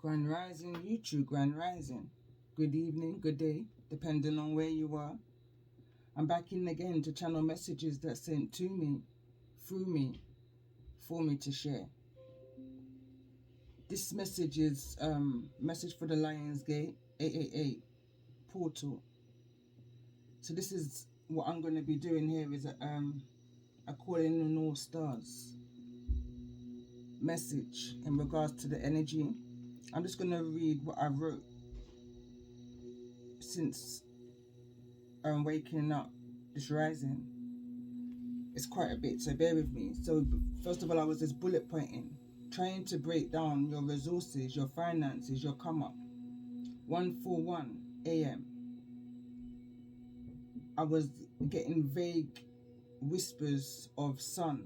Grand Rising, YouTube Grand Rising. Good evening, good day, depending on where you are. I'm back in again to channel messages that sent to me, through me, for me to share. This message is message for the Lion's Gate 888 portal. So this is what I'm going to be doing here is a calling on all stars message in regards to the energy. I'm just going to read what I wrote since waking up this rising. It's quite a bit, so bear with me. So first of all, I was just bullet pointing, trying to break down your resources, your finances, your come up. 1:41 a.m. I was getting vague whispers of sun.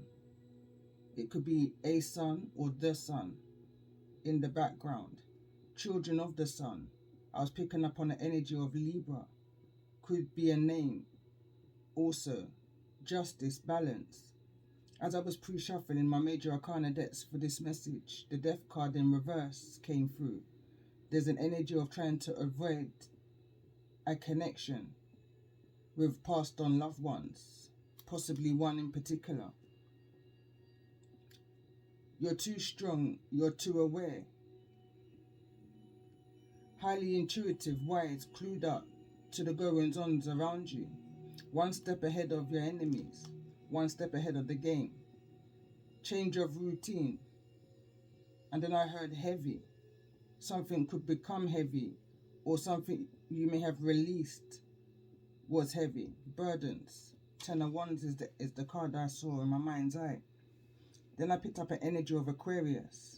It could be a sun or the sun in the background. Children of the sun. I was picking up on the energy of Libra. Could be a name. Also, justice, balance. As I was pre-shuffling my major arcana decks for this message, the death card in reverse came through. There's an energy of trying to avoid a connection with passed on loved ones, possibly one in particular. You're too strong, you're too aware. Highly intuitive, wise, clued up to the goings-ons around you. One step ahead of your enemies, one step ahead of the game. Change of routine. And then I heard heavy. Something could become heavy, or something you may have released was heavy. Burdens. 10 of Wands is the card I saw in my mind's eye. Then I picked up an energy of Aquarius.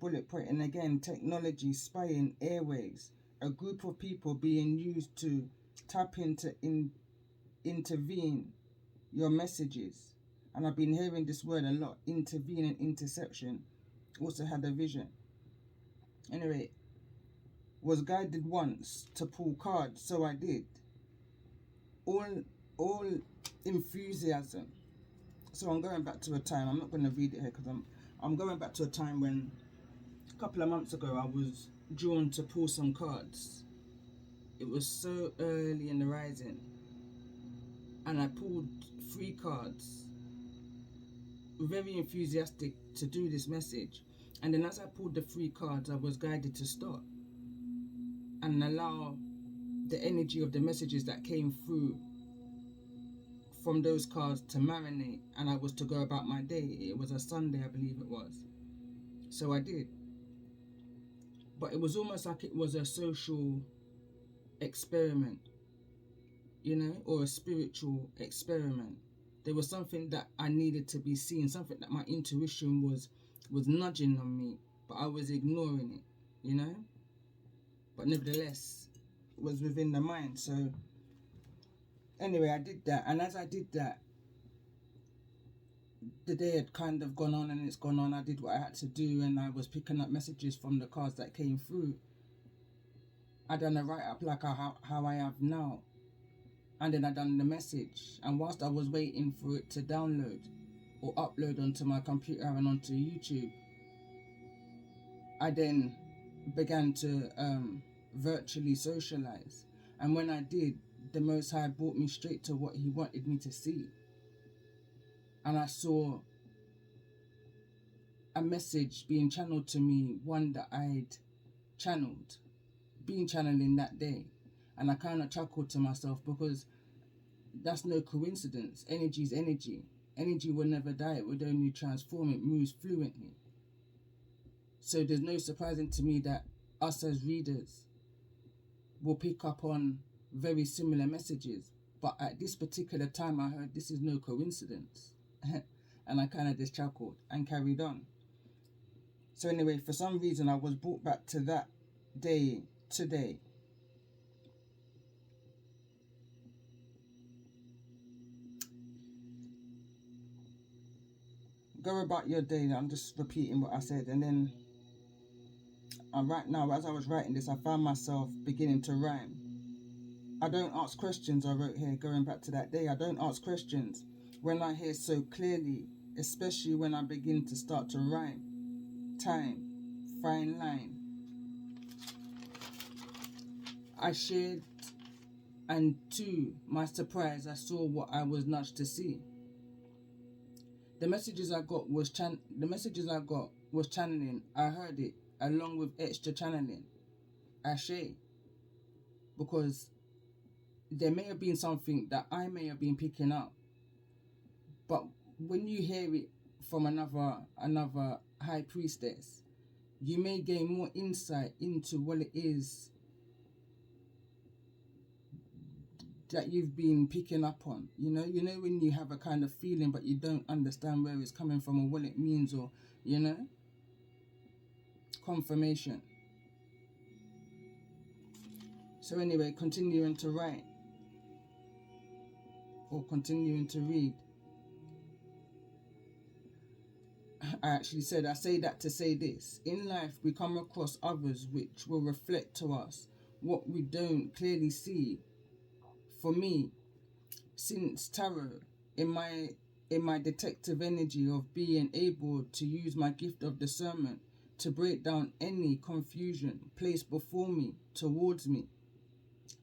Bullet pointing again, technology, spying, airways. A group of people being used to tap into, intervene your messages. And I've been hearing this word a lot, intervene and interception. Also had a vision. Anyway, was guided once to pull cards, so I did. All enthusiasm. So I'm going back to a time, I'm not going to read it here because I'm going back to a time when a couple of months ago I was drawn to pull some cards. It was so early in the rising and I pulled 3 cards. Very enthusiastic to do this message, and then as I pulled the 3 cards I was guided to stop and allow the energy of the messages that came through from those cards to marinate, and I was to go about my day. It was a Sunday, I believe it was. So I did. But it was almost like it was a social experiment, you know, or a spiritual experiment. There was something that I needed to be seen, something that my intuition was nudging on me, but I was ignoring it, you know. But nevertheless, it was within the mind. So anyway, I did that, and as I did that, the day had kind of gone on and it's gone on. I did what I had to do, and I was picking up messages from the cards that came through. I done a write-up like how I have now, and then I done the message, and whilst I was waiting for it to download or upload onto my computer and onto YouTube, I then began to virtually socialize, and when I did, the Most High brought me straight to what He wanted me to see. And I saw a message being channeled to me, one that I'd been channeling that day. And I kind of chuckled to myself because that's no coincidence. Energy is energy. Energy will never die. It would only transform. It moves fluently. So there's no surprising to me that us as readers will pick up on very similar messages. But at this particular time, I heard this is no coincidence. And I kind of just chuckled and carried on. So anyway, for some reason, I was brought back to that day today. Go about your day. I'm just repeating what I said. And then right now, as I was writing this, I found myself beginning to rhyme. I don't ask questions, I wrote here, going back to that day. I don't ask questions when I hear so clearly, especially when I begin to start to rhyme. Time, fine line. I shared, and to my surprise, I saw what I was nudged to see. The messages I got was channeling. I heard it along with extra channeling. I share, because there may have been something that I may have been picking up, but when you hear it from another high priestess, you may gain more insight into what it is that you've been picking up on. You know when you have a kind of feeling but you don't understand where it's coming from or what it means, or confirmation. So anyway, continuing to write or continuing to read. I say that to say this. In life, we come across others which will reflect to us what we don't clearly see. For me, since tarot, in my detective energy of being able to use my gift of discernment to break down any confusion placed before me, towards me,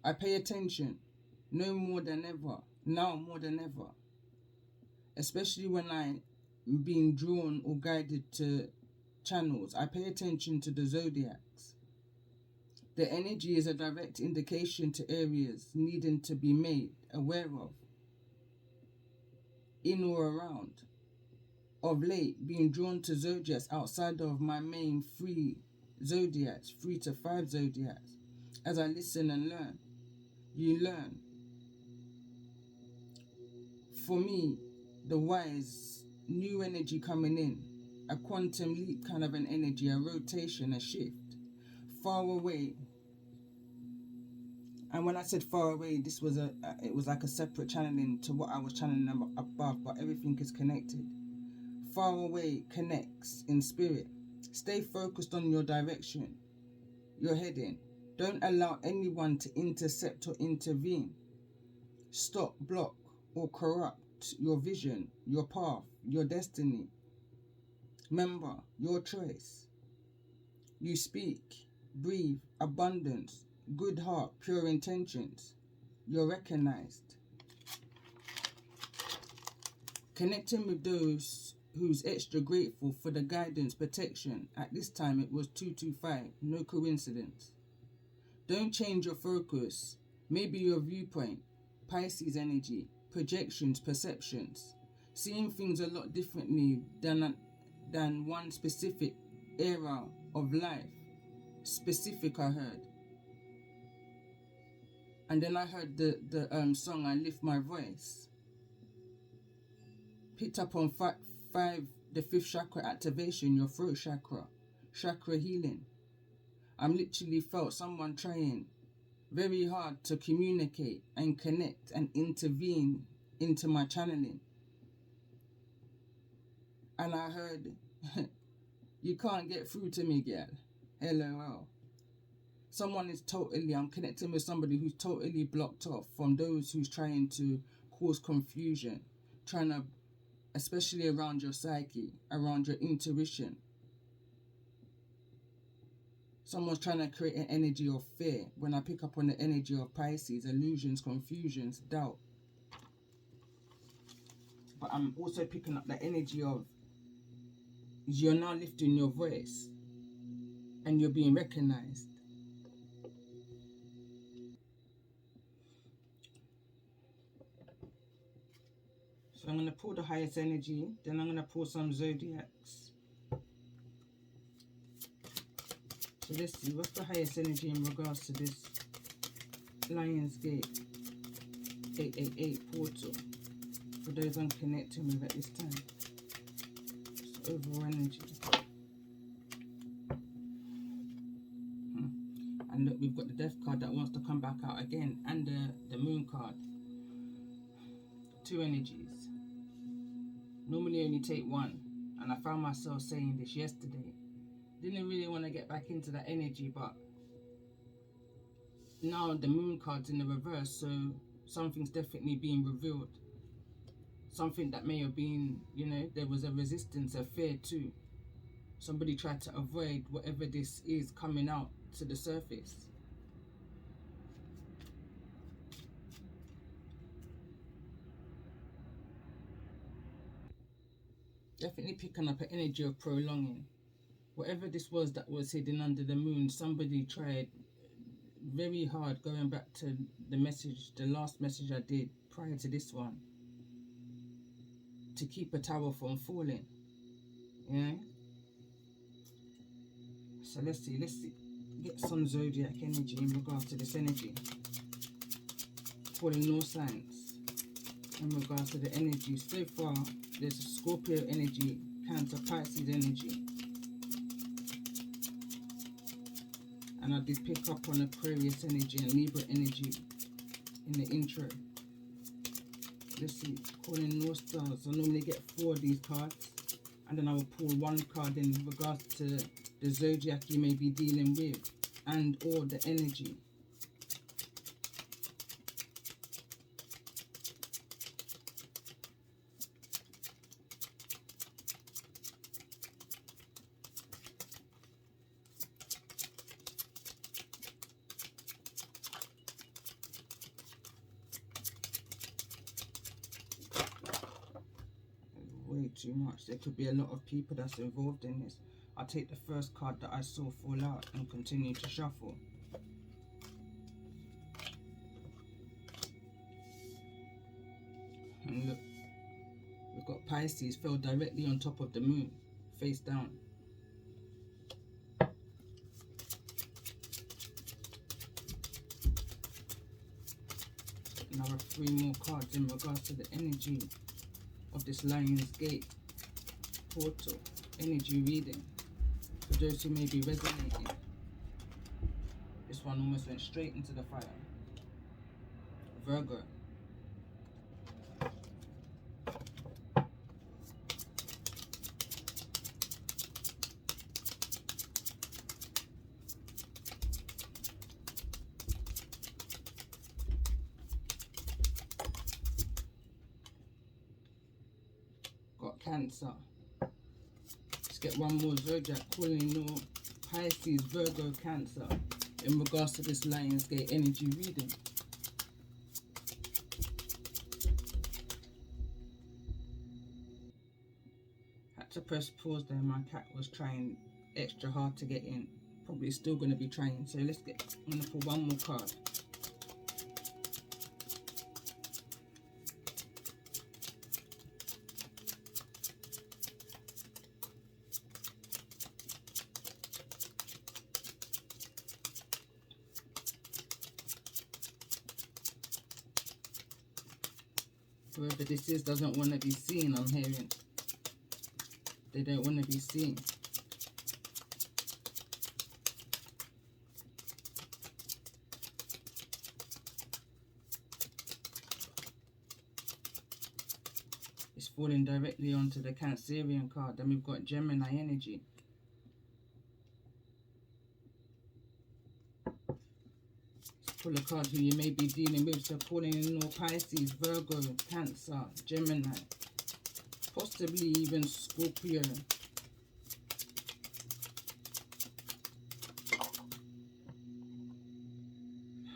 I pay attention now more than ever, especially when I'm being drawn or guided to channels. I pay attention to the zodiacs. The energy is a direct indication to areas needing to be made aware of, in or around. Of late, being drawn to zodiacs outside of my main 3 to 5 zodiacs. As I listen and learn, you learn. For me, the wise, new energy coming in, a quantum leap kind of an energy, a rotation, a shift, far away. And when I said far away, this was it was like a separate channeling to what I was channeling above, but everything is connected. Far away connects in spirit. Stay focused on your direction you're heading. Don't allow anyone to intercept or intervene, stop, block, or corrupt your vision, your path, your destiny. Remember, your choice. You speak, breathe, abundance, good heart, pure intentions. You're recognized. Connecting with those who's extra grateful for the guidance, protection. At this time it was 225, no coincidence. Don't change your focus. Maybe your viewpoint, Pisces energy, projections, perceptions, seeing things a lot differently than one specific era of life. Specific, I heard. And then I heard the song I Lift My Voice. Picked up on 5, the 5th chakra activation, your throat chakra healing. I'm literally felt someone trying very hard to communicate and connect and intervene into my channeling. And I heard, you can't get through to me, girl. LOL. I'm connecting with somebody who's totally blocked off from those who's trying to cause confusion, especially around your psyche, around your intuition. Someone's trying to create an energy of fear. When I pick up on the energy of Pisces, illusions, confusions, doubt. But I'm also picking up the energy of you're now lifting your voice and you're being recognized. So I'm going to pull the highest energy, then I'm going to pull some zodiacs. So let's see, what's the highest energy in regards to this Lionsgate 888 portal for those I'm connecting with at this time. So overall energy. And look, we've got the Death card that wants to come back out again, and the Moon card. 2 energies. Normally only take 1, and I found myself saying this yesterday. Didn't really want to get back into that energy, but now the Moon card's in the reverse, so something's definitely being revealed. Something that may have been, there was a resistance, a fear too. Somebody tried to avoid whatever this is coming out to the surface. Definitely picking up an energy of prolonging. Whatever this was that was hidden under the moon, somebody tried very hard, going back to the last message I did prior to this one, to keep a tower from falling. Yeah? So let's see, get some zodiac energy in regards to this energy. Calling no signs in regards to the energy. So far, there's a Scorpio energy, Cancer, Pisces energy. And I did pick up on Aquarius energy and Libra energy in the intro. Let's see, calling no stars. I normally get 4 of these cards, and then I will pull 1 card in regards to the zodiac you may be dealing with and or the energy. Way too much. There could be a lot of people that's involved in this. I'll take the first card that I saw fall out and continue to shuffle. And look, we've got Pisces fell directly on top of the moon, face down. Now 3 more cards in regards to the energy of this Lion's Gate portal energy reading. For those who may be resonating, this one almost went straight into the fire. Virgo. Got Cancer. Let's get one more zodiac, calling no Pisces, Virgo, Cancer in regards to this Lionsgate energy reading. Had to press pause there, my cat was trying extra hard to get in. Probably still going to be trying, so I'm going to pull 1 more card. Whoever this is doesn't want to be seen, I'm hearing. They don't want to be seen. It's falling directly onto the Cancerian card. Then we've got Gemini energy. Pull a card who you may be dealing with. So calling in all Pisces, Virgo, Cancer, Gemini, possibly even Scorpio.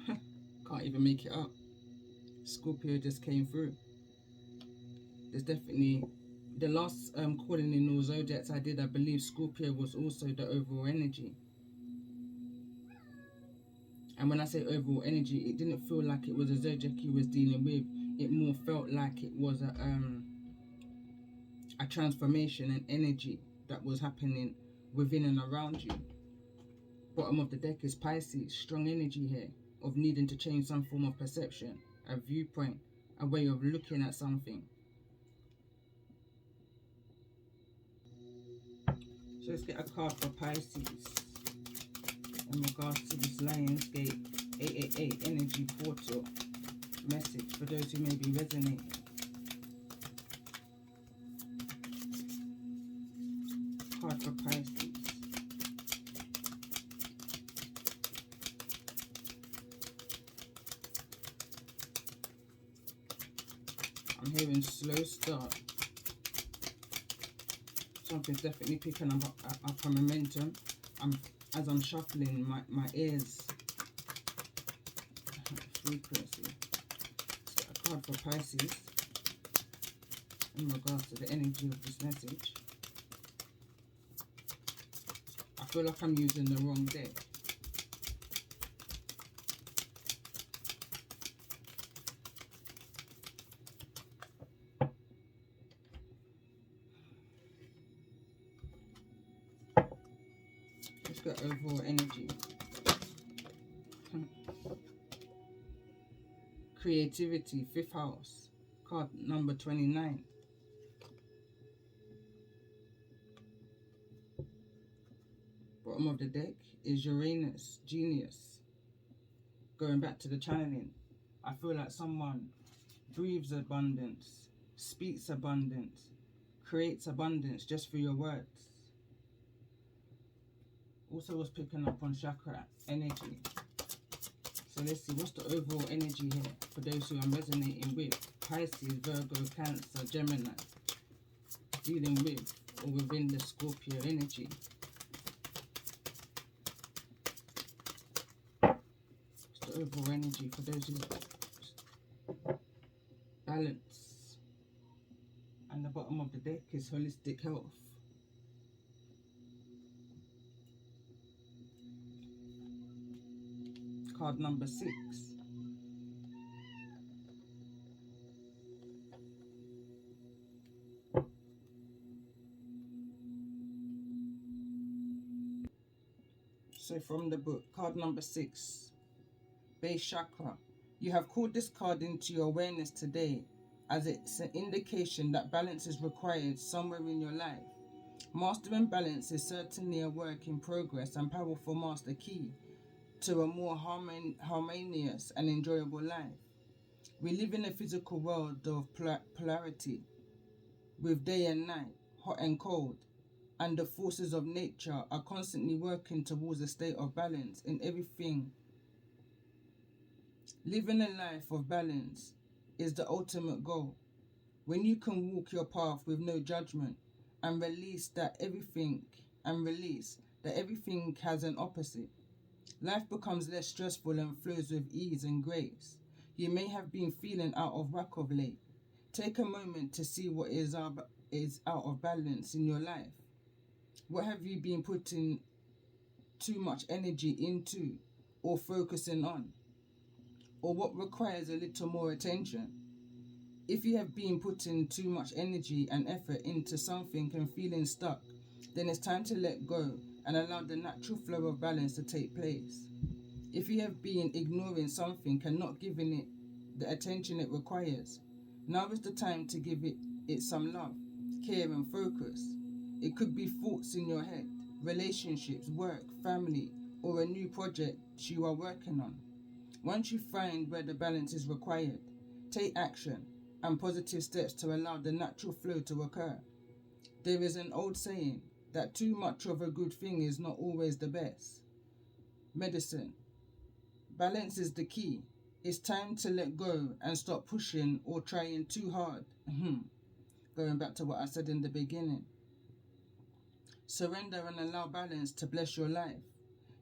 Can't even make it up. Scorpio just came through. There's definitely the last calling in all zodiacs I did, I believe Scorpio was also the overall energy. And when I say overall energy, it didn't feel like it was a zodiac you was dealing with. It more felt like it was a transformation and energy that was happening within and around you. Bottom of the deck is Pisces. Strong energy here of needing to change some form of perception, a viewpoint, a way of looking at something. So let's get a card for Pisces in regards to this Lionsgate 888 energy portal message for those who may be resonating. Card for Pisces. I'm hearing slow start. something's definitely picking up a momentum. As I'm shuffling my ears. Frequency. Let's get a card for Pisces in regards to the energy of this message. I feel like I'm using the wrong deck. Let's get overall energy. Creativity, 5th house, card number 29. Bottom of the deck is Uranus, genius. Going back to the channeling, I feel like someone breathes abundance, speaks abundance, creates abundance just through your words. Also was picking up on chakra energy. So let's see, what's the overall energy here for those who I'm resonating with? Pisces, Virgo, Cancer, Gemini. Dealing with or within the Scorpio energy. What's the overall energy for those who balance? And the bottom of the deck is holistic health. Card number 6. So from the book, card number 6, base chakra. You have called this card into your awareness today as it's an indication that balance is required somewhere in your life. Mastering balance is certainly a work in progress and powerful master key to a more harmonious and enjoyable life. We live in a physical world of polarity, with day and night, hot and cold, and the forces of nature are constantly working towards a state of balance in everything. Living a life of balance is the ultimate goal. When you can walk your path with no judgment and release that everything has an opposite, life becomes less stressful and flows with ease and grace. You may have been feeling out of whack of late. Take a moment to see what is out of balance in your life. What have you been putting too much energy into or focusing on? Or what requires a little more attention? If you have been putting too much energy and effort into something and feeling stuck, then it's time to let go and allow the natural flow of balance to take place. If you have been ignoring something and not giving it the attention it requires, now is the time to give it some love, care and focus. It could be thoughts in your head, relationships, work, family, or a new project you are working on. Once you find where the balance is required, take action and positive steps to allow the natural flow to occur. There is an old saying that too much of a good thing is not always the best. Medicine. Balance is the key. It's time to let go and stop pushing or trying too hard. Going back to what I said in the beginning. Surrender and allow balance to bless your life.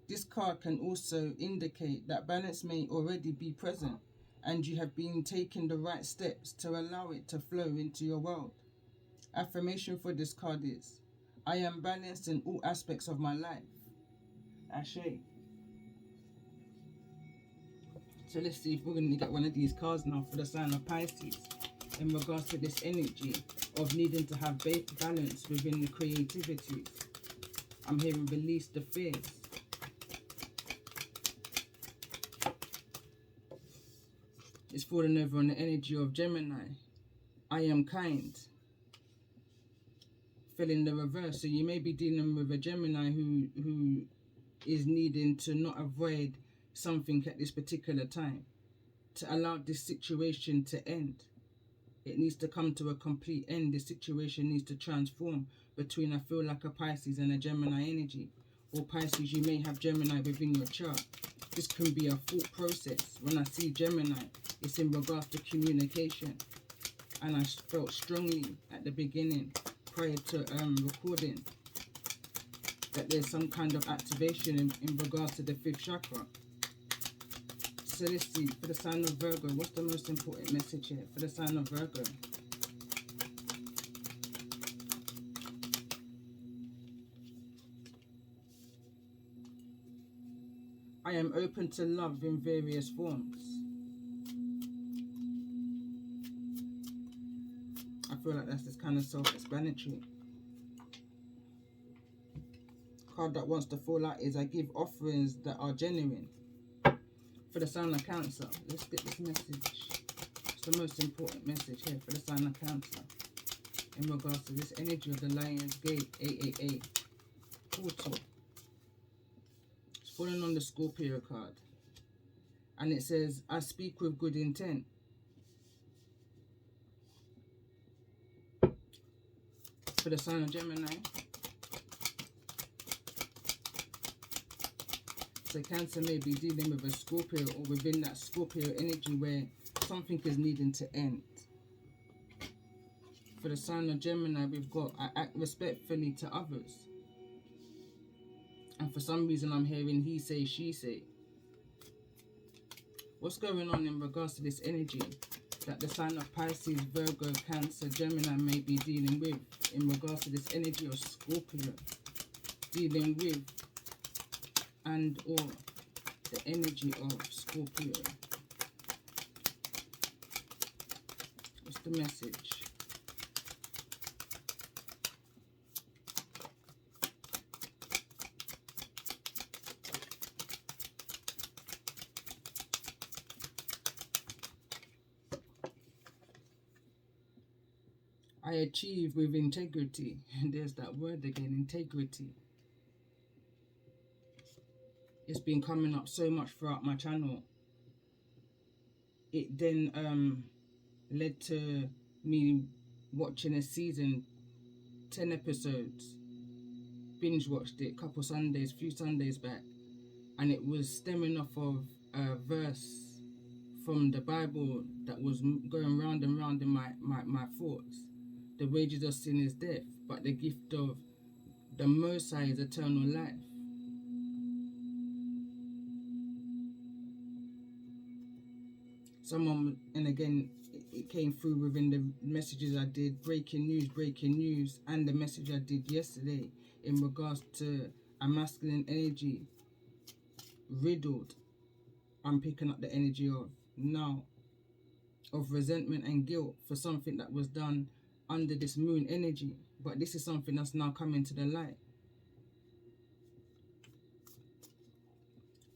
This card can also indicate that balance may already be present and you have been taking the right steps to allow it to flow into your world. Affirmation for this card is, I am balanced in all aspects of my life. Ashe. So let's see if we're going to get one of these cards now for the sign of Pisces in regards to this energy of needing to have balance within the creativity. I'm hearing release the fears. It's falling over on the energy of Gemini. I am kind. Fell in the reverse. So you may be dealing with a Gemini who is needing to not avoid something at this particular time. To allow this situation to end. It needs to come to a complete end. This situation needs to transform between, I feel like, a Pisces and a Gemini energy. Or Pisces, you may have Gemini within your chart. This can be a thought process. When I see Gemini, it's in regards to communication. And I felt strongly at the beginning prior to recording that there's some kind of activation in regards to the 5th chakra. So let's see, for the sign of Virgo, what's the most important message here for the sign of Virgo? I am open to love in various forms. I feel like that's just kind of self-explanatory. Card that wants to fall out is I give offerings that are genuine. For the sign of Cancer, let's get this message. It's the most important message here for the sign of Cancer in regards to this energy of the Lion's Gate 888 portal. It's falling on the Scorpio card, and it says, I speak with good intent. For the sign of Gemini, so Cancer may be dealing with a Scorpio, or within that Scorpio energy where something is needing to end. For the sign of Gemini, we've got I act respectfully to others. And for some reason I'm hearing he say, she say. What's going on in regards to this energy that the sign of Pisces, Virgo, Cancer, Gemini may be dealing with in regards to this energy of Scorpio dealing with and or the energy of Scorpio? What's the message? I achieve with integrity. And there's that word again, integrity. It's been coming up so much throughout my channel. It then led to me watching a season, 10 episodes. Binge watched it a few Sundays back. And it was stemming off of a verse from the Bible that was going round and round in my thoughts. The wages of sin is death, but the gift of the Most High is eternal life. Someone, and again, it came through within the messages I did, breaking news, and the message I did yesterday in regards to a masculine energy riddled. I'm picking up the energy of now, of resentment and guilt for something that was done under this moon energy, but this is something that's now coming to the light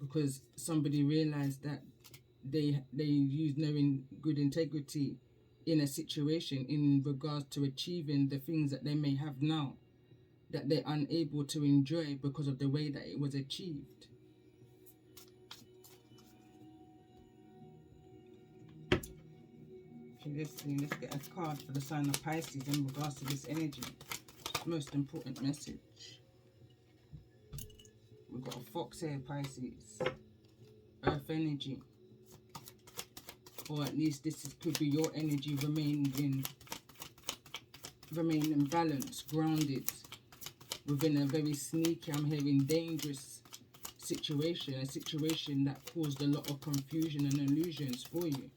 because somebody realized that they used no good integrity in a situation in regards to achieving the things that they may have now that they're unable to enjoy because of the way that it was achieved. Let's get a card for the sign of Pisces in regards to this energy. Most important message. We've got a fox here, Pisces. Earth energy. Or at least could be your energy remaining balanced, grounded, within a very sneaky, I'm hearing dangerous situation. A situation that caused a lot of confusion and illusions for you.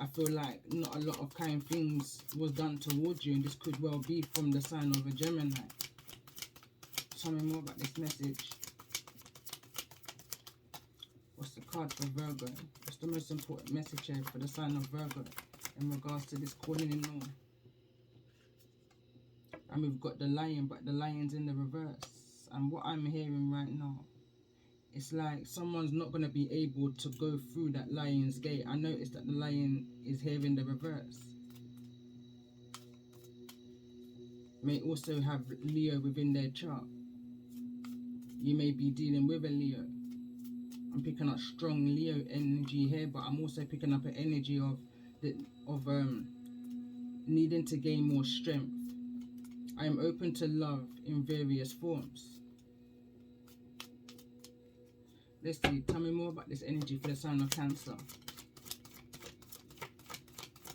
I feel like not a lot of kind things was done towards you, and this could well be from the sign of a Gemini. Tell me more about this message. What's the card for Virgo? What's the most important message here for the sign of Virgo in regards to this calling in law? And we've got the lion, but the lion's in the reverse. And what I'm hearing right now, it's like someone's not going to be able to go through that lion's gate. I noticed that the lion is here in the reverse. May also have Leo within their chart. You may be dealing with a Leo. I'm picking up strong Leo energy here, but I'm also picking up an energy of needing to gain more strength. I am open to love in various forms. Let's see, tell me more about this energy for the sign of Cancer.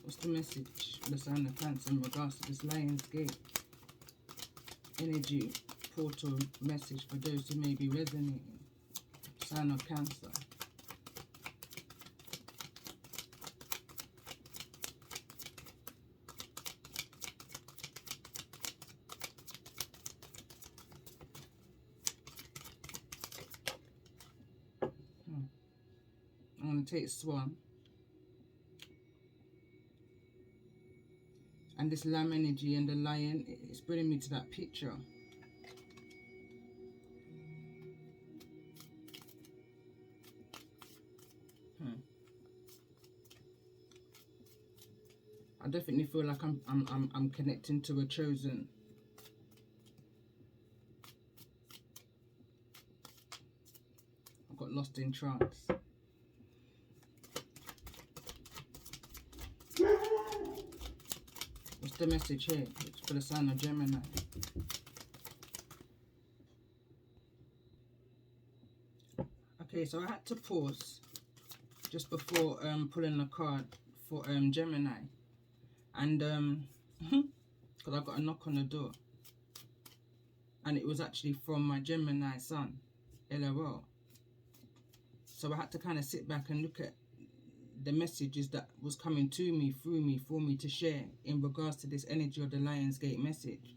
What's the message? The sign of Cancer in regards to this Lion's Gate energy portal message for those who may be resonating. Sign of Cancer. I'm going to take Swan. And this lamb energy and the lion, it's bringing me to that picture. I definitely feel like I'm connecting to a chosen. I got lost in trance. What's the message here? It's for the sign of Gemini. Okay, so I had to pause just before pulling a card for Gemini. And because I got a knock on the door. And it was actually from my Gemini sun, LOL. So I had to kind of sit back and look at the messages that was coming to me, through me, for me to share in regards to this energy of the Lion's Gate message.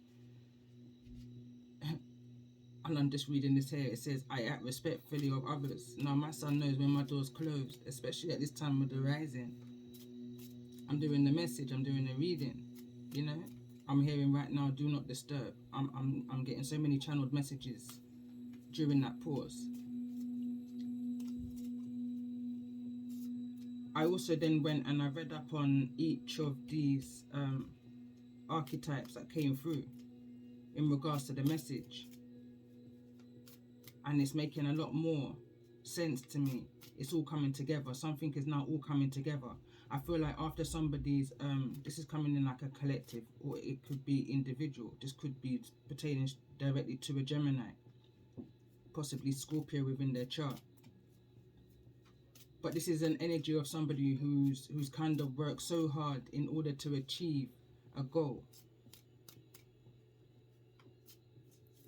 And I'm just reading this here. It says, I act respectfully of others. Now my son knows when my door's closed, especially at this time of the rising. I'm doing the message, I'm doing the reading, you know. I'm hearing right now, do not disturb. I'm getting so many channeled messages during that pause. I also then went and I read up on each of these archetypes that came through in regards to the message. And it's making a lot more sense to me. It's all coming together. Something is now all coming together. I feel like after somebody's, this is coming in like a collective, or it could be individual. This could be pertaining directly to a Gemini, possibly Scorpio within their chart. But this is an energy of somebody who's kind of worked so hard in order to achieve a goal.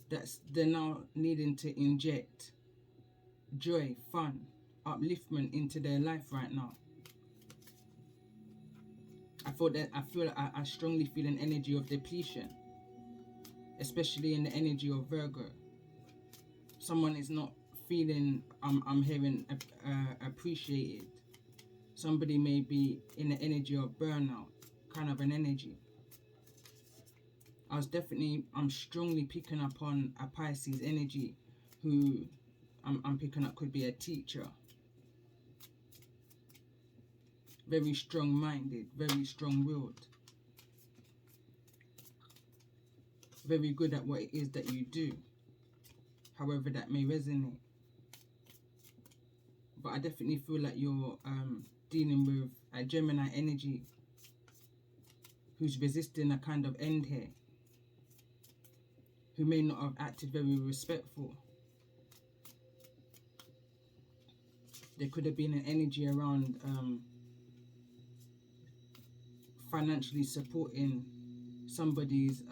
They're now needing to inject joy, fun, upliftment into their life right now. I strongly feel an energy of depletion, especially in the energy of Virgo. Someone is not feeling, I'm hearing, appreciated. Somebody may be in the energy of burnout, kind of an energy. I'm strongly picking up on a Pisces energy who I'm picking up could be a teacher. Very strong-minded, very strong-willed. Very good at what it is that you do, however that may resonate. But I definitely feel like you're dealing with a Gemini energy who's resisting a kind of end here, who may not have acted very respectful. There could have been an energy around financially supporting somebody's,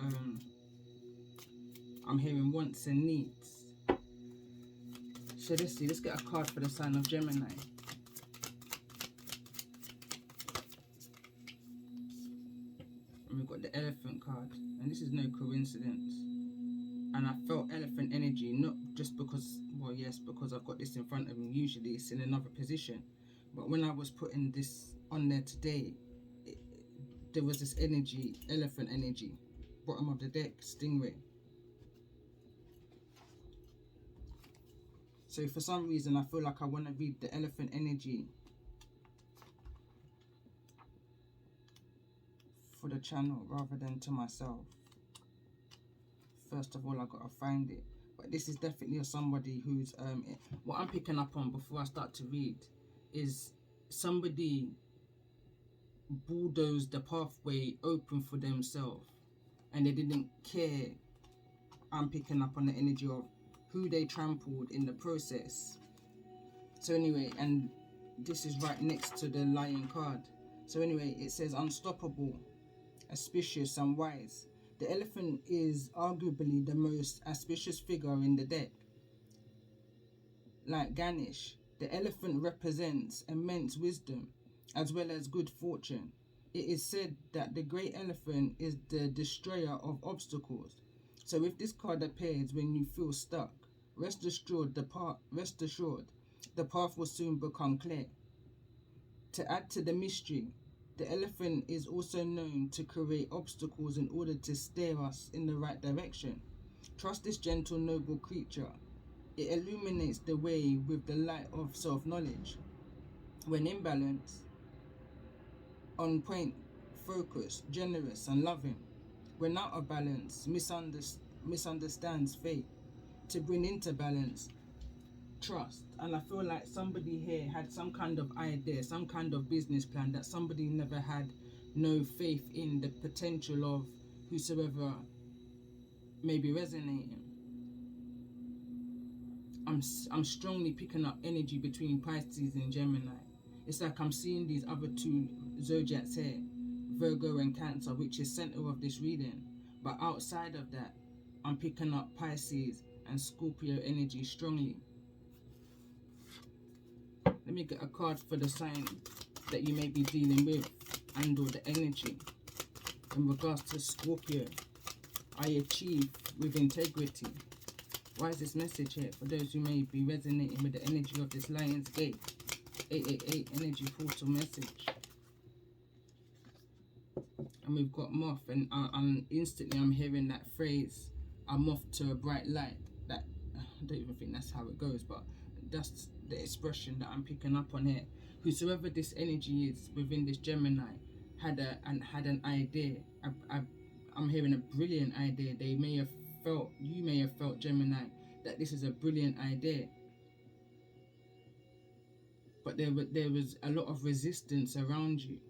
I'm hearing wants and needs. So let's see, let's get a card for the sign of Gemini. And we've got the Elephant card, and this is no coincidence. And I felt elephant energy, not just because, well, yes, because I've got this in front of me. Usually it's in another position. But when I was putting this on there today, there was this energy, elephant energy. Bottom of the deck, stingray. So for some reason, I feel like I want to read the elephant energy for the channel rather than to myself. First of all, I gotta find it. But this is definitely somebody who's what I'm picking up on before I start to read is somebody bulldozed the pathway open for themselves, and they didn't care. I'm picking up on the energy of who they trampled in the process. So anyway, and this is right next to the Lion card. So anyway, it says unstoppable. auspicious and wise. The elephant is arguably the most auspicious figure in the deck. Like Ganesh, the elephant represents immense wisdom as well as good fortune. It is said that the great elephant is the destroyer of obstacles. So if this card appears when you feel stuck, rest assured the path will soon become clear. To add to the mystery, the elephant is also known to create obstacles in order to steer us in the right direction. Trust this gentle, noble creature. It illuminates the way with the light of self-knowledge. When in balance, on point, focused, generous, and loving. When out of balance, misunderstands fate. To bring into balance, trust. And I feel like somebody here had some kind of idea, some kind of business plan that somebody never had no faith in the potential of whosoever may be resonating. I'm strongly picking up energy between Pisces and Gemini. It's like I'm seeing these other two zodiacs here, Virgo and Cancer, which is center of this reading. But outside of that, I'm picking up Pisces and Scorpio energy strongly. Let me get a card for the sign that you may be dealing with and or the energy. In regards to Scorpio, I achieve with integrity. Why is this message here? For those who may be resonating with the energy of this Lion's Gate 888 energy portal message. And we've got Moth, and instantly I'm hearing that phrase, a moth to a bright light. That, I don't even think that's how it goes, but that's the expression that I'm picking up on here. Whosoever this energy is within this Gemini had an idea. I'm hearing a brilliant idea. You may have felt, Gemini, that this is a brilliant idea. But there was a lot of resistance around you.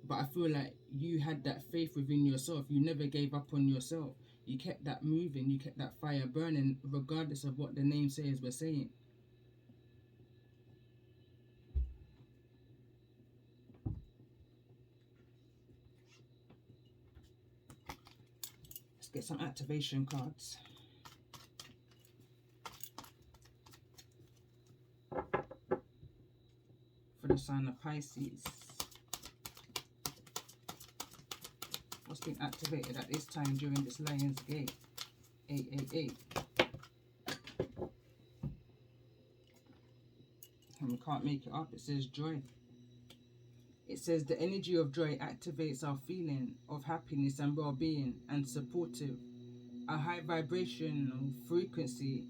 But I feel like you had that faith within yourself. You never gave up on yourself. You kept that moving. You kept that fire burning, regardless of what the namesayers were saying. Let's get some activation cards. For the sign of Pisces. What's been activated at this time during this Lion's Gate 888? And we can't make it up. It says joy. It says the energy of joy activates our feeling of happiness and well-being and supportive. A high vibrational frequency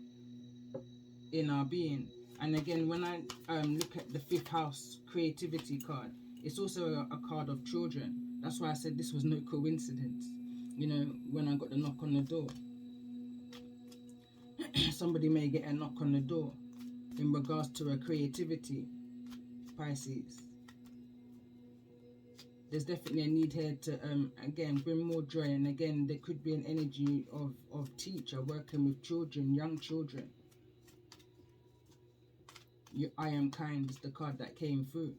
in our being. And again, when I look at the 5th house creativity card, it's also a card of children. That's why I said this was no coincidence. You know, when I got the knock on the door. Somebody may get a knock on the door in regards to a creativity, Pisces. There's definitely a need here to, again, bring more joy. And again, there could be an energy of teacher working with children, young children. I am kind is the card that came through.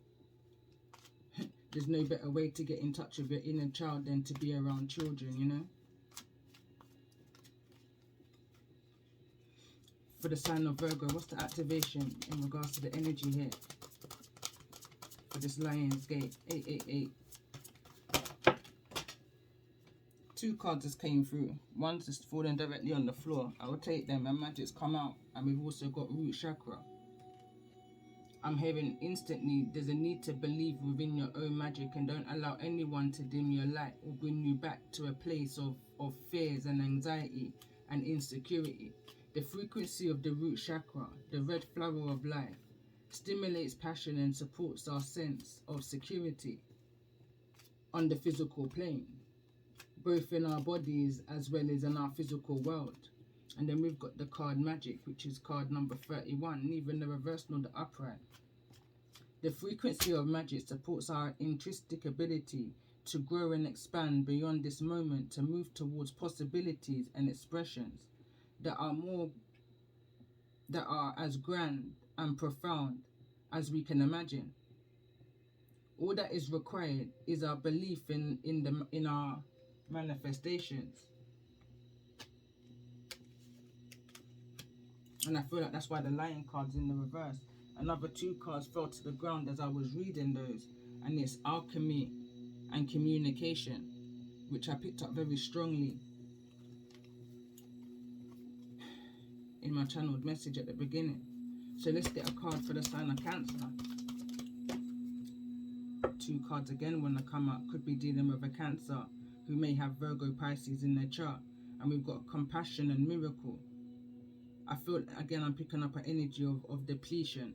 There's no better way to get in touch with your inner child than to be around children, you know. For the sign of Virgo, what's the activation in regards to the energy here? For this Lion's Gate 888. 2 cards just came through. One's just falling directly on the floor. I will take them and magic's come out. And we've also got root chakra. I'm hearing instantly there's a need to believe within your own magic and don't allow anyone to dim your light or bring you back to a place of fears and anxiety and insecurity. The frequency of the root chakra, the red flower of life, stimulates passion and supports our sense of security on the physical plane, both in our bodies as well as in our physical world. And then we've got the card Magic, which is card number 31, neither in the reverse nor the upright. The frequency of magic supports our intrinsic ability to grow and expand beyond this moment, to move towards possibilities and expressions that are as grand and profound as we can imagine. All that is required is our belief in our manifestations. And I feel like that's why the Lion card's in the reverse. Another 2 cards fell to the ground as I was reading those, and it's alchemy and communication, which I picked up very strongly in my channeled message at the beginning. So let's get a card for the sign of Cancer. 2 cards again when they come up. Could be dealing with a Cancer who may have Virgo, Pisces in their chart. And we've got compassion and miracle. I feel, again, I'm picking up an energy of depletion.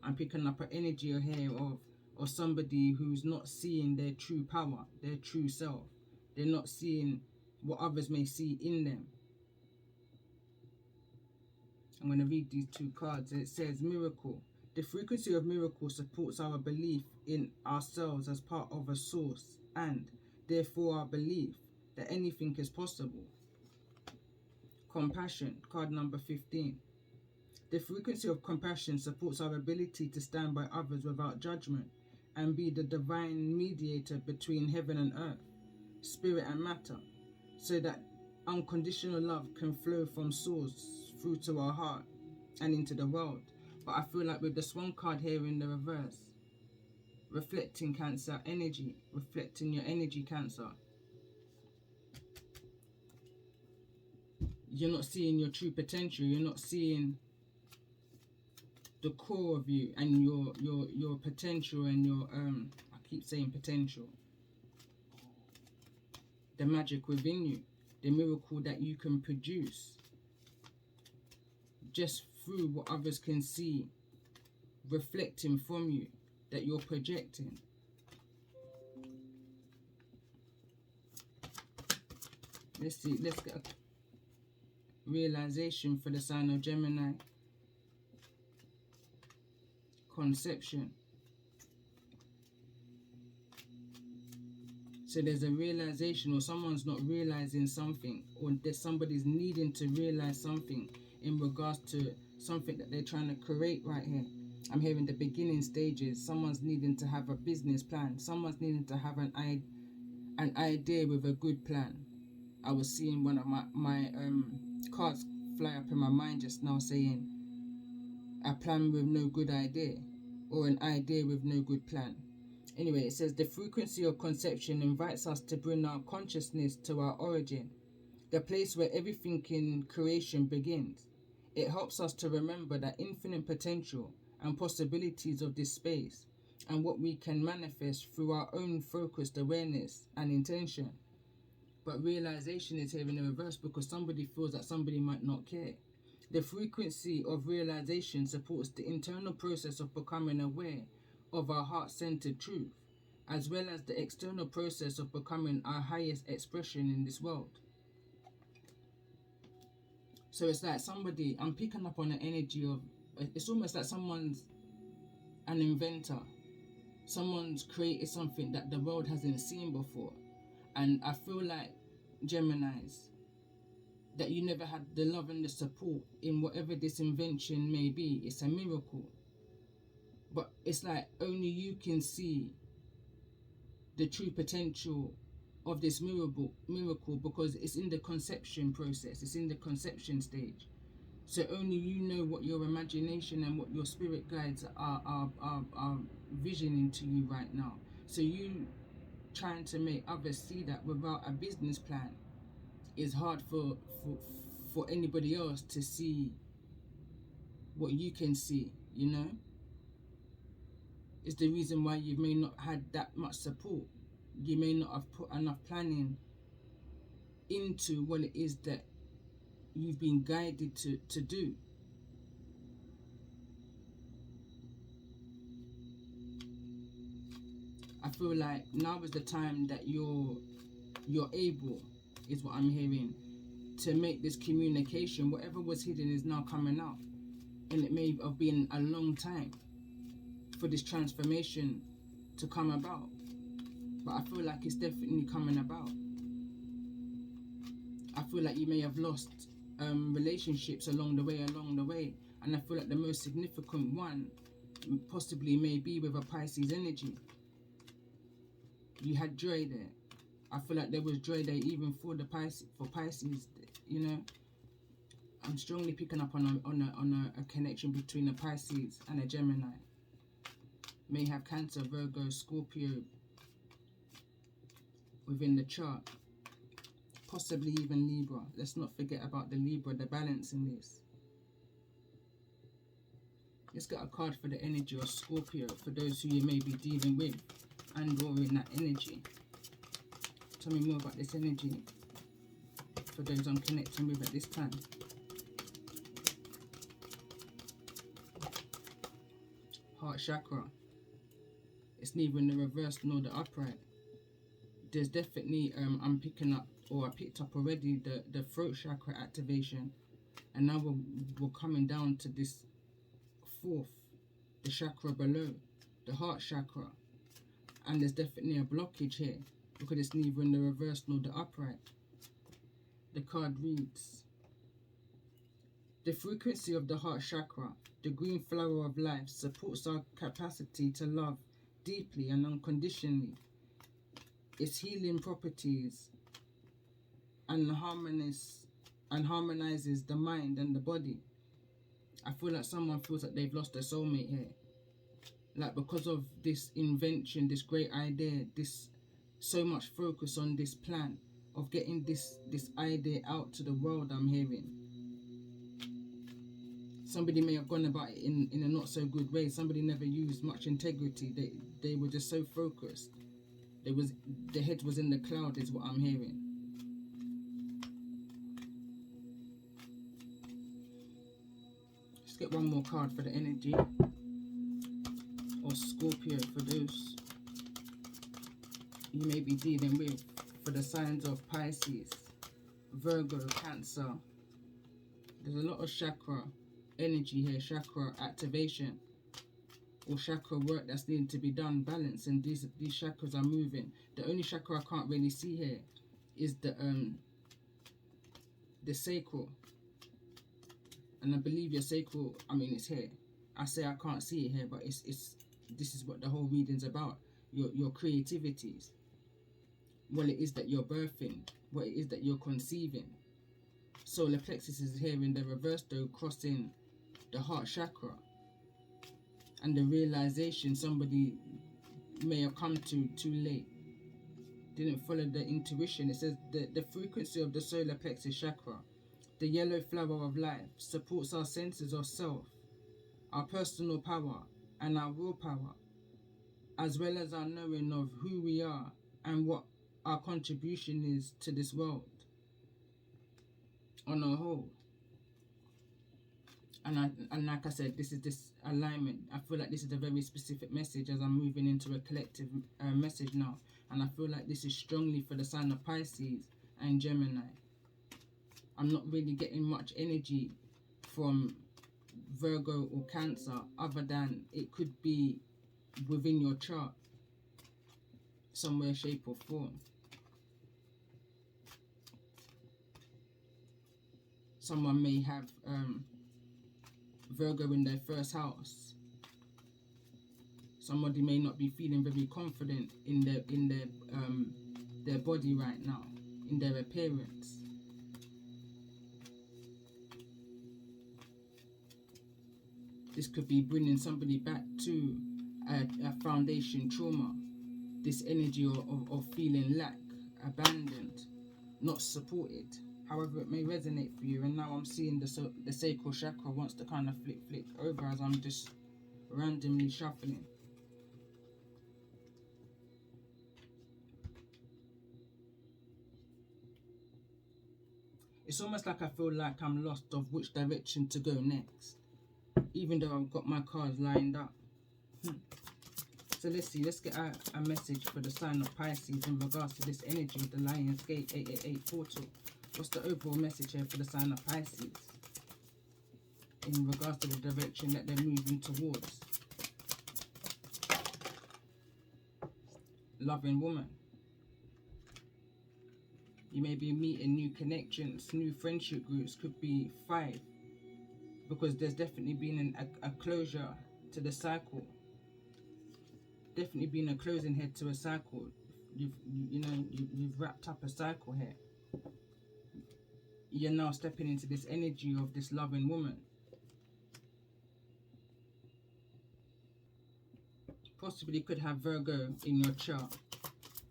I'm picking up an energy here of somebody who's not seeing their true power, their true self. They're not seeing what others may see in them. I'm going to read these 2 cards. It says miracle. The frequency of miracle supports our belief in ourselves as part of a source and, therefore, our belief that anything is possible. Compassion, card number 15. The frequency of compassion supports our ability to stand by others without judgment and be the divine mediator between heaven and earth, spirit and matter, so that unconditional love can flow from source through to our heart and into the world. But I feel like with the Swan card here in the reverse, reflecting Cancer energy, reflecting your energy, Cancer, you're not seeing your true potential. You're not seeing the core of you and your potential and your I keep saying potential, the magic within you, the miracle that you can produce just through what others can see reflecting from you, that you're projecting. Let's see, let's get a realization for the sign of Gemini. Conception. So there's a realization, or someone's not realizing something, or there's somebody's needing to realize something in regards to something that they're trying to create right here. I'm hearing the beginning stages. Someone's needing to have a business plan. Someone's needing to have an idea with a good plan. I was seeing one of my cards fly up in my mind just now saying a plan with no good idea, or an idea with no good plan. Anyway, it says the frequency of conception invites us to bring our consciousness to our origin, the place where everything in creation begins. It helps us to remember the infinite potential and possibilities of this space and what we can manifest through our own focused awareness and intention. But realization is here in the reverse because somebody feels that somebody might not care. The frequency of realization supports the internal process of becoming aware of our heart-centered truth, as well as the external process of becoming our highest expression in this world. So it's like somebody, I'm picking up on the energy of, it's almost like someone's an inventor. Someone's created something that the world hasn't seen before. And I feel like, Geminis, that you never had the love and the support in whatever this invention may be. It's a miracle. But it's like only you can see the true potential of this miracle because it's in the conception process. It's in the conception stage. So only you know what your imagination and what your spirit guides are visioning to you right now. So you trying to make others see that without a business plan is hard for anybody else to see what you can see, you know? It's the reason why you may not had that much support. You may not have put enough planning into what it is that you've been guided to do. I feel like now is the time that you're able, is what I'm hearing, to make this communication, whatever was hidden is now coming out. And it may have been a long time for this transformation to come about. But I feel like it's definitely coming about. I feel like you may have lost relationships along the way. And I feel like the most significant one possibly may be with a Pisces energy. You had joy there. I feel like there was joy there even for the Pisces, you know. I'm strongly picking up on a connection between a Pisces and a Gemini. May have Cancer, Virgo, Scorpio within the chart. Possibly even Libra. Let's not forget about the Libra, the balance in this. Let's get a card for the energy of Scorpio for those who you may be dealing with and or in that energy. Tell me more about this energy for those I'm connecting with at this time. Heart chakra. It's neither in the reverse nor the upright. There's definitely I'm picking up, or I picked up already, the throat chakra activation, and now we're coming down to this fourth, the chakra below, the heart chakra, and there's definitely a blockage here because it's neither in the reverse nor the upright. The card reads, the frequency of the heart chakra, the green flower of life, supports our capacity to love deeply and unconditionally. Its healing properties and harmonizes the mind and the body. I feel like someone feels like they've lost their soulmate here. Like because of this invention, this great idea, this so much focus on this plan of getting this idea out to the world, I'm hearing. Somebody may have gone about it in a not so good way. Somebody never used much integrity. They were just so focused. The head was in the cloud is what I'm hearing. Let's get one more card for the energy of Scorpio for those you may be dealing with, for the signs of Pisces, Virgo, Cancer. There's a lot of chakra energy here, chakra activation or chakra work that's needing to be done, balance, and these chakras are moving. The only chakra I can't really see here is the sacral, and I believe your sacral, I mean, it's here. I say I can't see it here, but it's this is what the whole reading's about. Your creativities, what it is that you're birthing, what it is that you're conceiving. Solar plexus is here in the reverse though, crossing the heart chakra, and the realization somebody may have come to too late, didn't follow the intuition. It says the frequency of the solar plexus chakra, the yellow flower of life, supports our senses of self, our personal power and our willpower, as well as our knowing of who we are and what our contribution is to this world on a whole. And like I said, this is this alignment. I feel like this is a very specific message as I'm moving into a collective message now. And I feel like this is strongly for the sign of Pisces and Gemini. I'm not really getting much energy from Virgo or Cancer, other than it could be within your chart, somewhere, shape or form. Someone may have Virgo in their first house. Somebody may not be feeling very confident in their body right now, in their appearance. This could be bringing somebody back to a foundation trauma. This energy of feeling lack, abandoned, not supported. However it may resonate for you. And now I'm seeing the sacral chakra wants to kind of flick over as I'm just randomly shuffling. It's almost like I feel like I'm lost of which direction to go next, even though I've got my cards lined up. So let's see, let's get a message for the sign of Pisces in regards to this energy of the Lion's Gate 888 portal. What's the overall message here for the sign of Pisces in regards to the direction that they're moving towards? Loving woman. You may be meeting new connections, new friendship groups, could be 5. Because there's definitely been a closure to the cycle. Definitely been a closing head to a cycle. You've wrapped up a cycle here. You're now stepping into this energy of this loving woman. Possibly could have Virgo in your chart.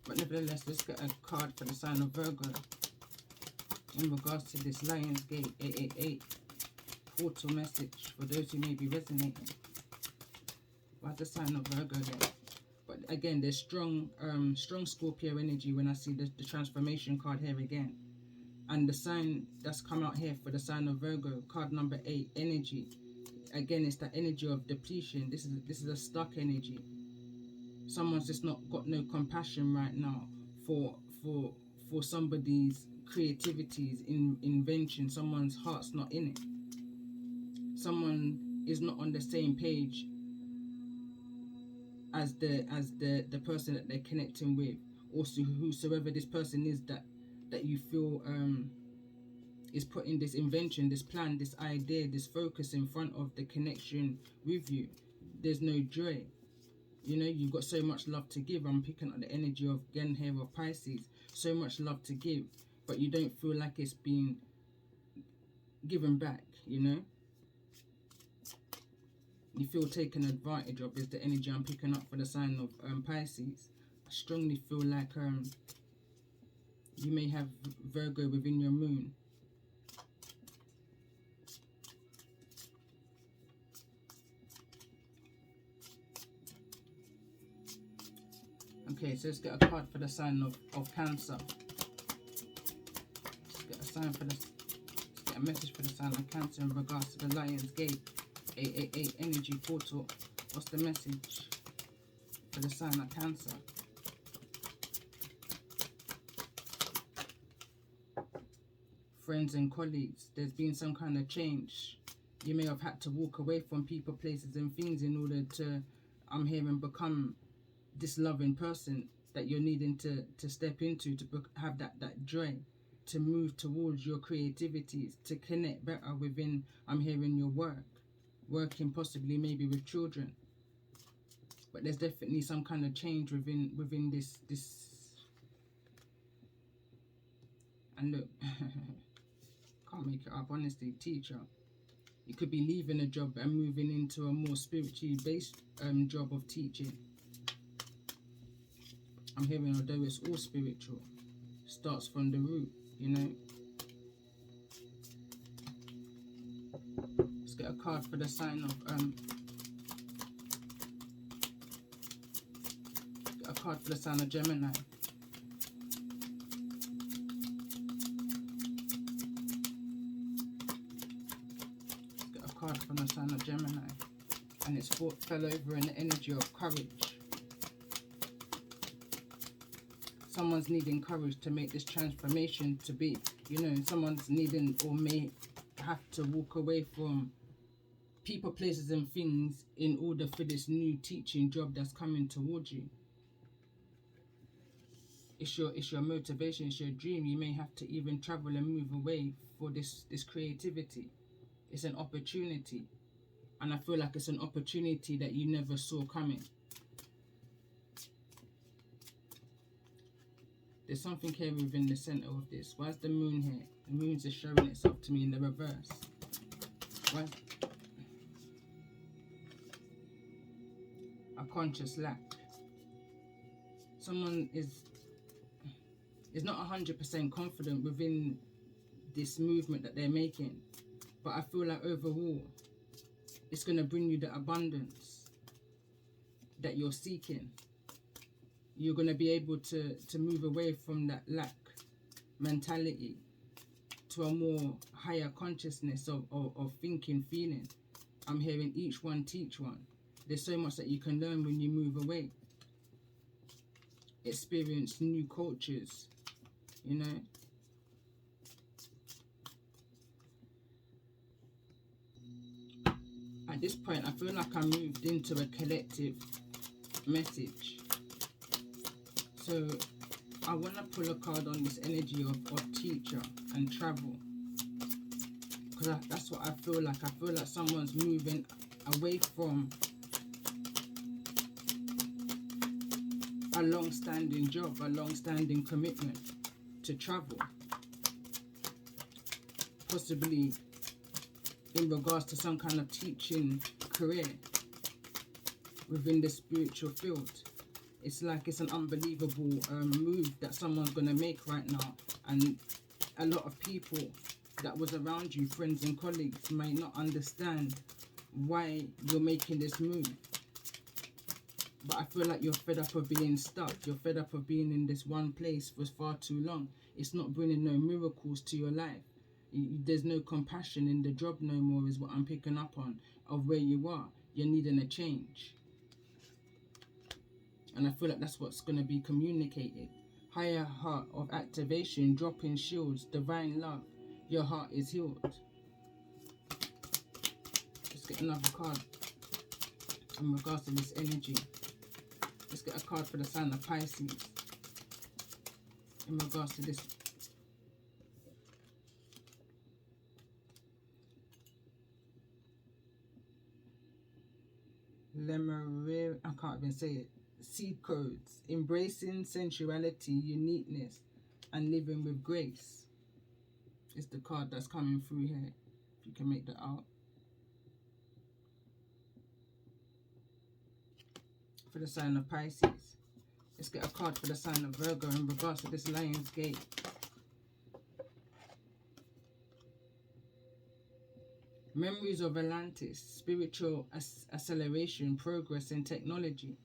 But nevertheless, let's get a card for the sign of Virgo. In regards to this Lionsgate 888 portal message for those who may be resonating. What's the sign of Virgo there? But again, there's strong Scorpio energy when I see the transformation card here again. And the sign that's come out here for the sign of Virgo, card number 8, energy. Again, it's that energy of depletion. This is a stuck energy. Someone's just not got no compassion right now for somebody's creativities, invention. Someone's heart's not in it. Someone is not on the same page as the person that they're connecting with, or whosoever this person is that you feel is putting this invention, this plan, this idea, this focus in front of the connection with you. There's no joy. You know, you've got so much love to give. I'm picking up the energy of, again, here of Pisces. So much love to give, but you don't feel like it's being given back, you know? You feel taken advantage of is the energy I'm picking up for the sign of Pisces. I strongly feel like you may have Virgo within your moon. Okay, so let's get a card for the sign of Cancer. Let's get a message for the sign of Cancer in regards to the Lionsgate 888 energy portal. What's the message for the sign of Cancer? Friends and colleagues, there's been some kind of change. You may have had to walk away from people, places and things in order to, I'm hearing, become this loving person that you're needing to step into, to have that joy, to move towards your creativities, to connect better within, I'm hearing, your working possibly maybe with children. But there's definitely some kind of change within this and look, can't make it up, honestly, teacher. You could be leaving a job and moving into a more spiritually based job of teaching. I'm hearing, although it's all spiritual, starts from the root, you know. Let's get a card for the sign of get a card for the sign of Gemini. Let's get a card for the sign of Gemini, and it's fell over in the energy of courage. Someone's needing courage to make this transformation to be, you know, someone's needing or may have to walk away from people, places and things in order for this new teaching job that's coming towards you. It's your motivation, it's your dream. You may have to even travel and move away for this creativity. It's an opportunity, and I feel like it's an opportunity that you never saw coming. There's something here within the center of this. Why is the moon here? The moon's just showing itself to me in the reverse. Why? A conscious lack. Someone is not 100% confident within this movement that they're making, but I feel like overall it's going to bring you the abundance that you're seeking. You're going to be able to move away from that lack mentality to a more higher consciousness of thinking, feeling. I'm hearing each one teach one. There's so much that you can learn when you move away. Experience new cultures, you know. At this point, I feel like I moved into a collective message. So I want to pull a card on this energy of teacher and travel, because that's what I feel like. I feel like someone's moving away from a long-standing job, a long-standing commitment to travel, possibly in regards to some kind of teaching career within the spiritual field. It's like it's an unbelievable move that someone's going to make right now, and a lot of people that was around you, friends and colleagues, may not understand why you're making this move. But I feel like you're fed up of being stuck. You're fed up of being in this one place for far too long. It's not bringing no miracles to your life. There's no compassion in the job no more, is what I'm picking up on, of where you are. You're needing a change. And I feel like that's what's going to be communicated. Higher heart of activation, dropping shields, divine love. Your heart is healed. Let's get another card in regards to this energy. Let's get a card for the sign of Pisces in regards to this. I can't even say it. Seed codes, embracing sensuality, uniqueness, and living with grace. It's the card that's coming through here. If you can make that out. For the sign of Pisces. Let's get a card for the sign of Virgo in regards to this Lion's Gate. Memories of Atlantis, spiritual acceleration, progress and technology.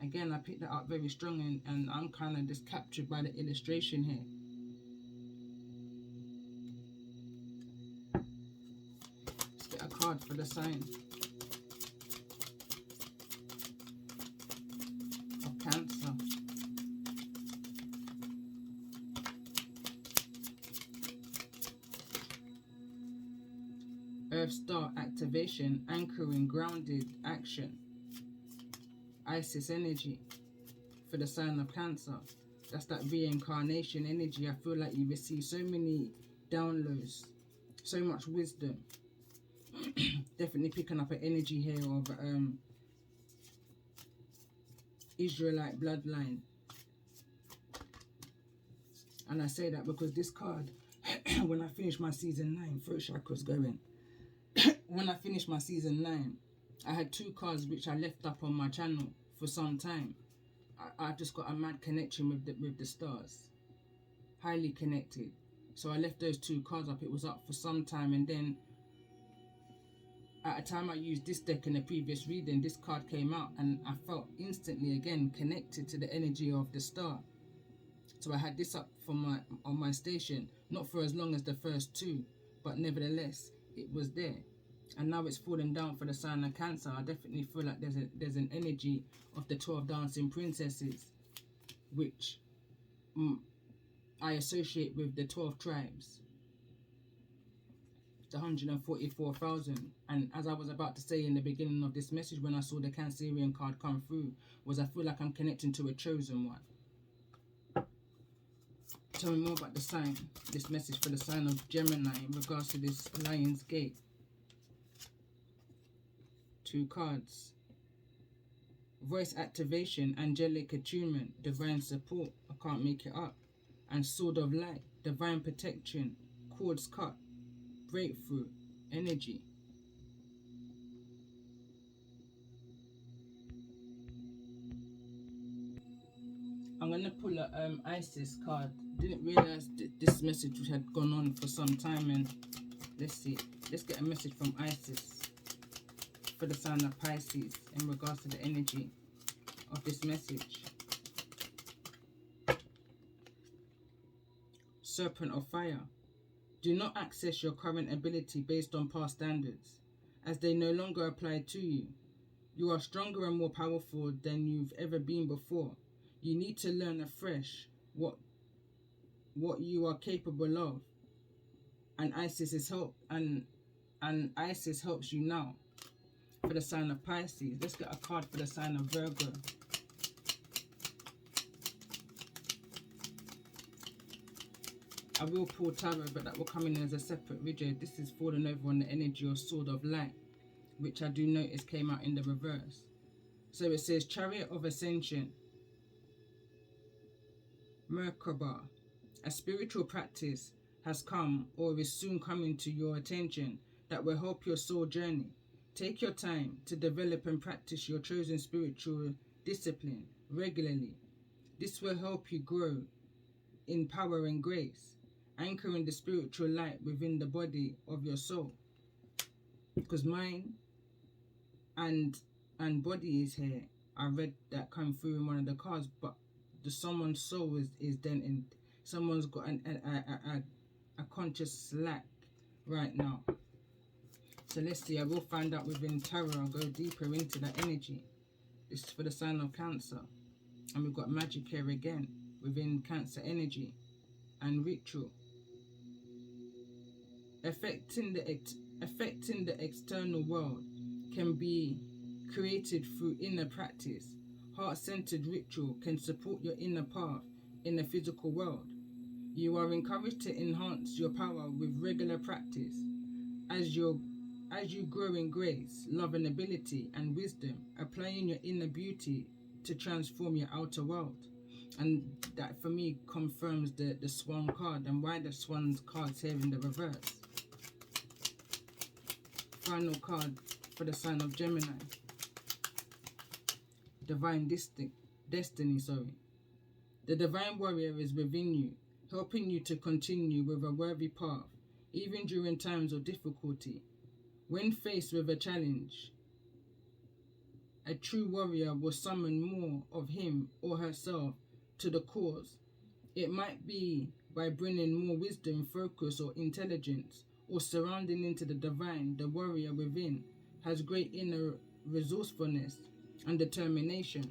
Again, I picked that up very strong, and I'm kind of just captured by the illustration here. Let's get a card for the sign of Cancer. Earth Star activation, anchoring, grounded action. Isis energy for the sign of Cancer. That's that reincarnation energy. I feel like you receive so many downloads, so much wisdom. Definitely picking up an energy here of Israelite bloodline. And I say that because this card, when I finish my season 9, throat chakra's going. When I finished my season 9, I had 2 cards which I left up on my channel for some time. I just got a mad connection with the stars. Highly connected. So I left those 2 cards up. It was up for some time, and then at a time I used this deck in the previous reading, this card came out, and I felt instantly again connected to the energy of the star. So I had this up on my station, not for as long as the first 2, but nevertheless it was there. And now it's falling down for the sign of Cancer. I definitely feel like there's an energy of the 12 dancing princesses, which I associate with the 12 tribes, the 144,000. And as I was about to say in the beginning of this message, when I saw the Cancerian card come through, was I feel like I'm connecting to a chosen one. Tell me more about the sign, this message for the sign of Gemini in regards to this Lion's Gate. 2 cards. Voice activation, angelic attunement, divine support, I can't make it up. And sword of light, divine protection, cords cut, breakthrough, energy. I'm going to pull a Isis card. Didn't realize this message had gone on for some time, and let's see. Let's get a message from Isis for the sign of Pisces in regards to the energy of this message. Serpent of fire. Do not access your current ability based on past standards, as they no longer apply to you. You are stronger and more powerful than you've ever been before. You need to learn afresh what you are capable of, and Isis helps you now. For the sign of Pisces, let's get a card for the sign of Virgo. I will pull tarot, but that will come in as a separate video. This is falling over on the energy of sword of light, which I do notice came out in the reverse. So it says Chariot of Ascension, Merkaba. A spiritual practice has come or is soon coming to your attention that will help your soul journey. Take your time to develop and practice your chosen spiritual discipline regularly. This will help you grow in power and grace, anchoring the spiritual light within the body of your soul. Because mind and body is here. I read that come through in one of the cards, but someone's soul is dented. Someone's got a conscious lack right now. So let's see. I will find out within tarot. I'll go deeper into that energy. This is for the sign of Cancer, and we've got magic here again within Cancer energy and ritual. Affecting the external world can be created through inner practice. Heart-centered ritual can support your inner path in the physical world. You are encouraged to enhance your power with regular practice. As you grow in grace, love and ability and wisdom, applying your inner beauty to transform your outer world. And that for me confirms the Swan card and why the Swan's card's here in the reverse. Final card for the sign of Gemini. Divine destiny, sorry. The divine warrior is within you, helping you to continue with a worthy path, even during times of difficulty. When faced with a challenge, a true warrior will summon more of him or herself to the cause. It might be by bringing more wisdom, focus, or intelligence, or surrounding into the divine. The warrior within has great inner resourcefulness and determination.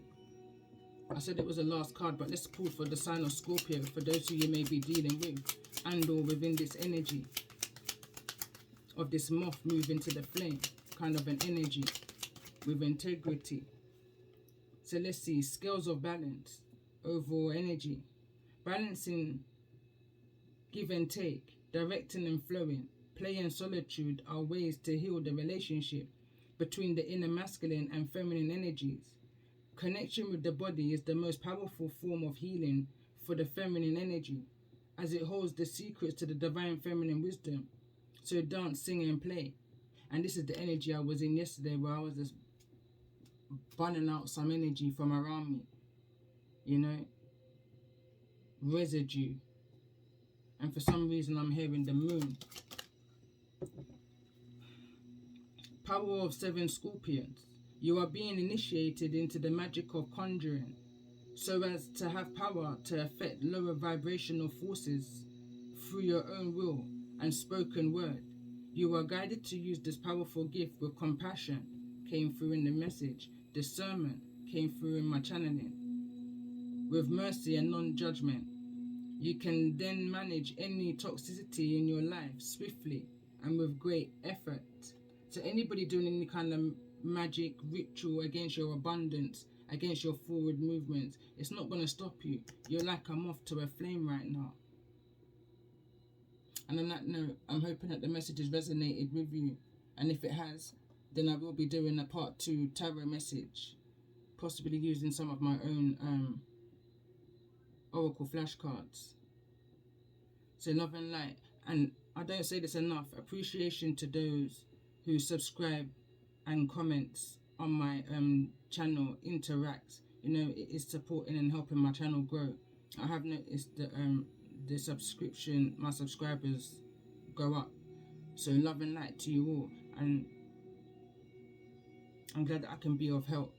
I said it was the last card, but let's pull for the sign of Scorpio for those who you may be dealing with and or within this energy of this moth moving to the flame, kind of an energy with integrity. So let's see, scales of balance, overall energy, balancing give and take, directing and flowing, play and solitude are ways to heal the relationship between the inner masculine and feminine energies. Connection with the body is the most powerful form of healing for the feminine energy, as it holds the secrets to the divine feminine wisdom. So dance, sing and play. And this is the energy I was in yesterday, where I was just burning out some energy from around me, you know, residue. And for some reason I'm hearing the moon. Power of 7 Scorpions. You are being initiated into the magic of conjuring, so as to have power to affect lower vibrational forces through your own will and spoken word. You are guided to use this powerful gift with compassion, came through in the message. Discernment came through in my channeling. With mercy and non-judgment. You can then manage any toxicity in your life swiftly and with great effort. So anybody doing any kind of magic ritual against your abundance, against your forward movements, it's not going to stop you. You're like a moth to a flame right now. And on that note, I'm hoping that the message has resonated with you. And if it has, then I will be doing a part 2 tarot message, possibly using some of my own oracle flashcards. So love and light. And I don't say this enough. Appreciation to those who subscribe and comments on my channel, interact. You know, it is supporting and helping my channel grow. I have noticed that the subscription, my subscribers go up. So love and light to you all, and I'm glad that I can be of help.